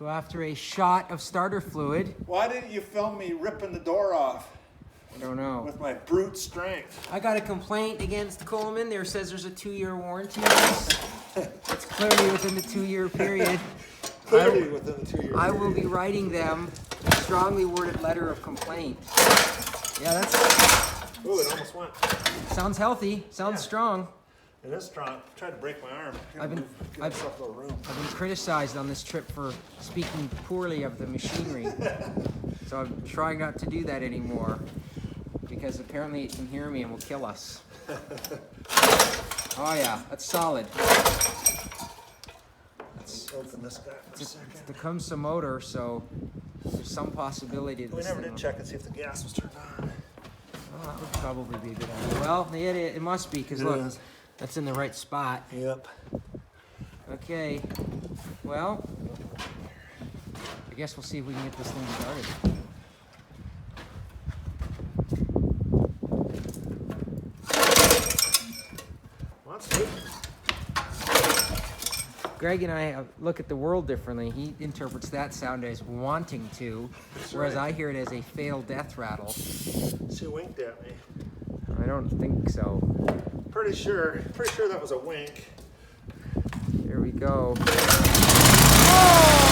So after a shot of starter fluid, Why didn't you film me ripping the door off I don't know. with my brute strength? I got a complaint against Coleman. There says there's a 2-year warranty on this. It's clearly within the 2-year period. Clearly within the 2 years. I will be writing them a strongly worded letter of complaint. Yeah, that's Ooh, it almost went. sounds healthy. Sounds Yeah. strong. It is strong. I tried to break my arm. I've been criticized on this trip for speaking poorly of the machinery. So I'm trying not to do that anymore because apparently it can hear me and will kill us. Oh yeah, that's solid. Let's open this guy for a second. It's the Tecumseh motor, so there's some possibility that We this never thing did check and see if the gas was turned on. Well, that would probably be a good idea. Well, it must be, because It look, is. that's in the right spot. Yep. Okay, well, I guess we'll see if we can get this thing started. Well, that's good. Greg and I look at the world differently. He interprets that sound as wanting to, whereas right. I hear it as a failed death rattle. She winked at me. I don't think so. Pretty sure that was a wink. Here we go. Oh!